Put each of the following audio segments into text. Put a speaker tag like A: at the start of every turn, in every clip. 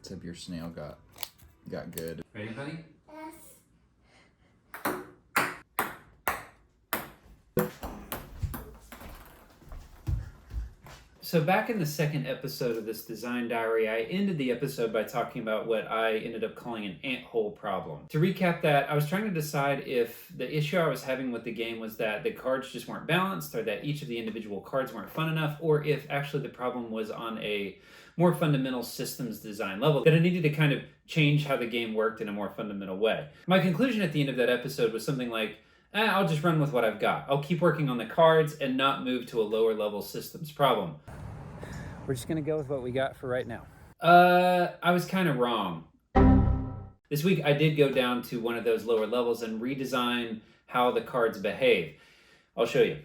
A: Let's hope your snail got good.
B: Ready, buddy? So back in the second episode of this design diary, I ended the episode by talking about what I ended up calling an ant hole problem. To recap that, I was trying to decide if the issue I was having with the game was that the cards just weren't balanced, or that each of the individual cards weren't fun enough, or if actually the problem was on a more fundamental systems design level, that I needed to kind of change how the game worked in a more fundamental way. My conclusion at the end of that episode was something like, I'll just run with what I've got. I'll keep working on the cards and not move to a lower level systems problem. We're just gonna go with what we got for right now. I was kind of wrong. This week I did go down to one of those lower levels and redesign how the cards behave. I'll show you.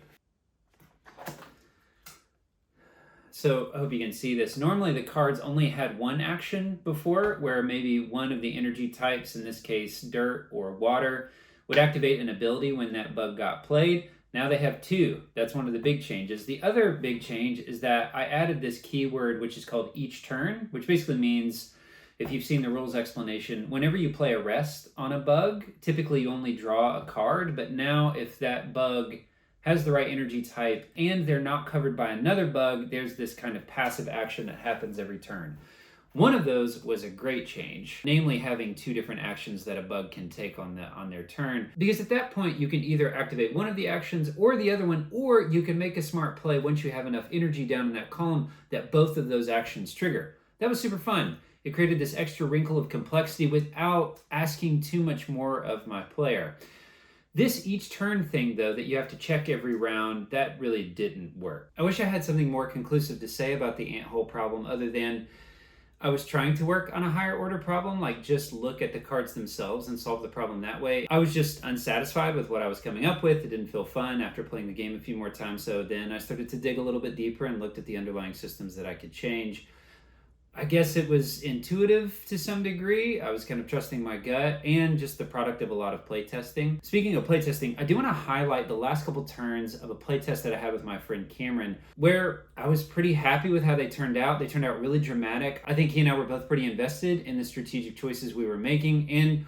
B: So I hope you can see this. Normally the cards only had one action before, where maybe one of the energy types, in this case dirt or water, would activate an ability when that bug got played. Now they have two. That's one of the big changes. The other big change is that I added this keyword which is called each turn, which basically means, if you've seen the rules explanation, whenever you play a rest on a bug, typically you only draw a card, but now if that bug has the right energy type and they're not covered by another bug, there's this kind of passive action that happens every turn. One of those was a great change, namely having two different actions that a bug can take on their turn. Because at that point, you can either activate one of the actions or the other one, or you can make a smart play once you have enough energy down in that column that both of those actions trigger. That was super fun. It created this extra wrinkle of complexity without asking too much more of my player. This each turn thing, though, that you have to check every round, that really didn't work. I wish I had something more conclusive to say about the ant hole problem other than I was trying to work on a higher order problem, like just look at the cards themselves and solve the problem that way. I was just unsatisfied with what I was coming up with. It didn't feel fun after playing the game a few more times. So then I started to dig a little bit deeper and looked at the underlying systems that I could change. I guess it was intuitive to some degree. I was kind of trusting my gut and just the product of a lot of playtesting. Speaking of playtesting, I do want to highlight the last couple turns of a playtest that I had with my friend Cameron, where I was pretty happy with how they turned out. They turned out really dramatic. I think he and I were both pretty invested in the strategic choices we were making, and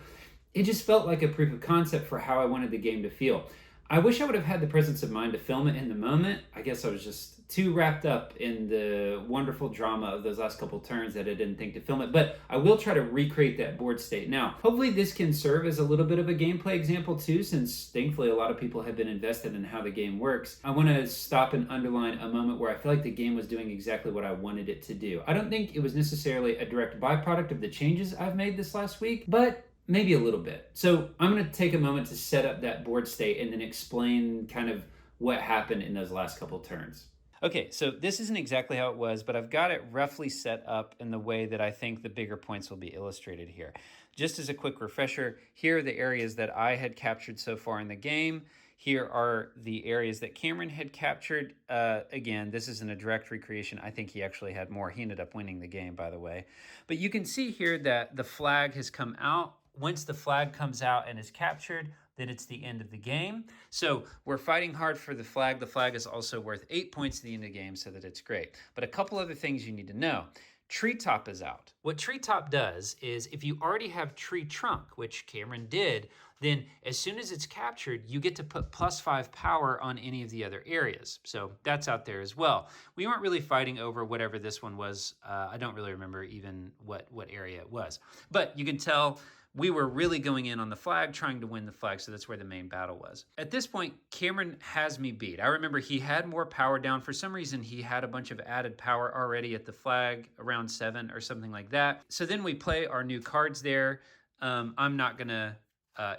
B: it just felt like a proof of concept for how I wanted the game to feel. I wish I would have had the presence of mind to film it in the moment. I guess I was just too wrapped up in the wonderful drama of those last couple turns that I didn't think to film it, but I will try to recreate that board state. Now, hopefully this can serve as a little bit of a gameplay example too, since thankfully a lot of people have been invested in how the game works. I want to stop and underline a moment where I feel like the game was doing exactly what I wanted it to do. I don't think it was necessarily a direct byproduct of the changes I've made this last week, but maybe a little bit. So I'm going to take a moment to set up that board state and then explain kind of what happened in those last couple turns. Okay, so this isn't exactly how it was, but I've got it roughly set up in the way that I think the bigger points will be illustrated here. Just as a quick refresher, here are the areas that I had captured so far in the game. Here are the areas that Cameron had captured. Again, this isn't a direct recreation. I think he actually had more. He ended up winning the game, by the way. But you can see here that the flag has come out. Once the flag comes out and is captured, then it's the end of the game. So we're fighting hard for the flag. The flag is also worth 8 points at the end of the game, so that it's great. But a couple other things you need to know. Treetop is out. What Treetop does is if you already have Tree Trunk, which Cameron did, then as soon as it's captured, you get to put +5 power on any of the other areas. So that's out there as well. We weren't really fighting over whatever this one was. I don't really remember even what area it was. But you can tell we were really going in on the flag, trying to win the flag, so that's where the main battle was. At this point, Cameron has me beat. I remember he had more power down. For some reason, he had a bunch of added power already at the flag, around 7 or something like that. So then we play our new cards there. I'm not gonna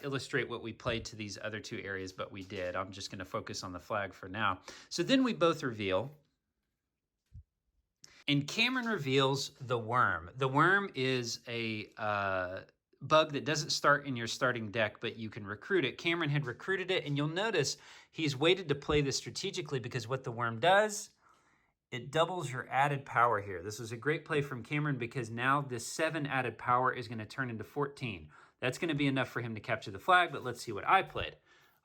B: illustrate what we played to these other two areas, but we did. I'm just gonna focus on the flag for now. So then we both reveal, and Cameron reveals the worm. The worm is a bug that doesn't start in your starting deck, but you can recruit it. Cameron had recruited it, and you'll notice he's waited to play this strategically because what the worm does, it doubles your added power here. This was a great play from Cameron because now this 7 added power is going to turn into 14. That's going to be enough for him to capture the flag, but let's see what I played.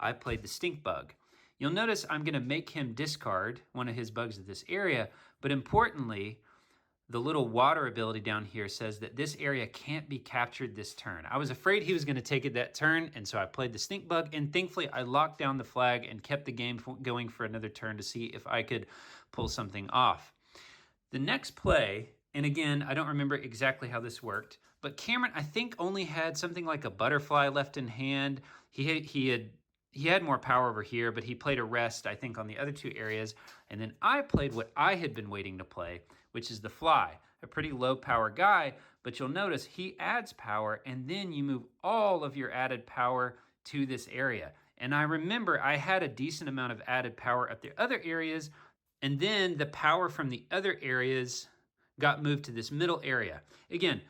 B: I played the stink bug. You'll notice I'm going to make him discard one of his bugs at this area, but importantly, the little water ability down here says that this area can't be captured this turn. I was afraid he was going to take it that turn, and so I played the stink bug, and thankfully I locked down the flag and kept the game going for another turn to see if I could pull something off. The next play, and again, I don't remember exactly how this worked, but Cameron, I think, only had something like a butterfly left in hand. He had more power over here, but he played a rest, I think, on the other two areas. And then I played what I had been waiting to play, which is the fly, a pretty low power guy, but you'll notice he adds power, and then you move all of your added power to this area. And I remember I had a decent amount of added power at the other areas, and then the power from the other areas got moved to this middle area. Again,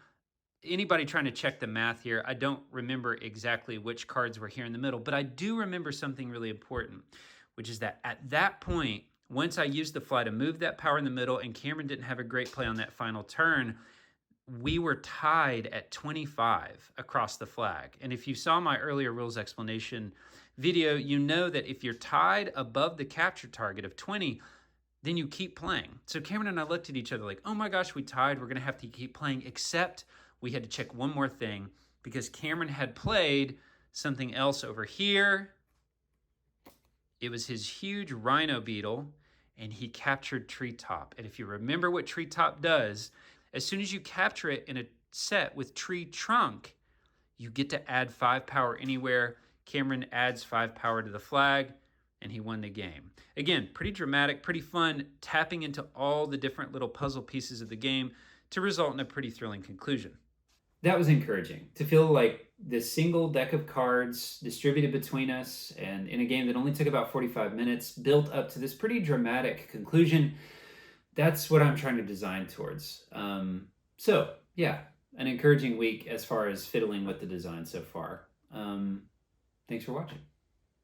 B: anybody trying to check the math here, I don't remember exactly which cards were here in the middle, but I do remember something really important, which is that at that point, once I used the fly to move that power in the middle and Cameron didn't have a great play on that final turn, we were tied at 25 across the flag. And if you saw my earlier rules explanation video, you know that if you're tied above the capture target of 20, then you keep playing. So Cameron and I looked at each other like, oh my gosh, we tied. We're going to have to keep playing, except we had to check one more thing because Cameron had played something else over here. It was his huge rhino beetle, and he captured treetop. And if you remember what treetop does, as soon as you capture it in a set with tree trunk, you get to add 5 power anywhere. Cameron adds 5 power to the flag, and he won the game. Again, pretty dramatic, pretty fun, tapping into all the different little puzzle pieces of the game to result in a pretty thrilling conclusion. That was encouraging, to feel like this single deck of cards distributed between us and in a game that only took about 45 minutes built up to this pretty dramatic conclusion. That's what I'm trying to design towards. So yeah, an encouraging week as far as fiddling with the design so far. Thanks for watching.